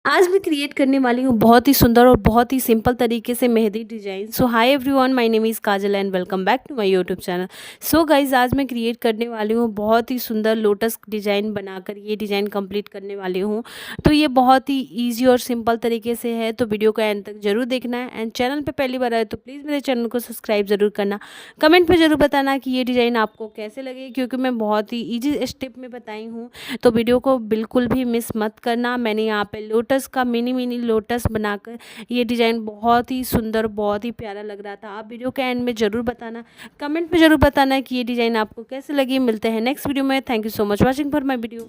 आज मैं क्रिएट करने वाली हूँ बहुत ही सुंदर और बहुत ही सिंपल तरीके से mehndi design. So hi everyone, my name is Kajal and welcome back to my YouTube channel. So guys, आज मैं क्रिएट करने वाली हूँ बहुत ही सुंदर लोटस डिज़ाइन बनाकर ये डिज़ाइन कंप्लीट करने वाली हूँ। तो ये बहुत ही ईजी और सिंपल तरीके से है, तो वीडियो को एंड तक जरूर देखना है। एंड चैनल पर पहली बार आए तो प्लीज़ मेरे चैनल को सब्सक्राइब ज़रूर करना। कमेंट पर ज़रूर बताना कि ये डिज़ाइन आपको कैसे लगे, क्योंकि मैं बहुत ही ईजी स्टेप में बताई हूँ। तो वीडियो को बिल्कुल भी मिस मत करना। मैंने यहाँ पे लोटस का मिनी मिनी लोटस बनाकर ये डिज़ाइन बहुत ही सुंदर, बहुत ही प्यारा लग रहा था। आप वीडियो के एंड में ज़रूर बताना, कमेंट में ज़रूर बताना कि ये डिज़ाइन आपको कैसे लगी। मिलते हैं नेक्स्ट वीडियो में। Thank you so much watching for my video.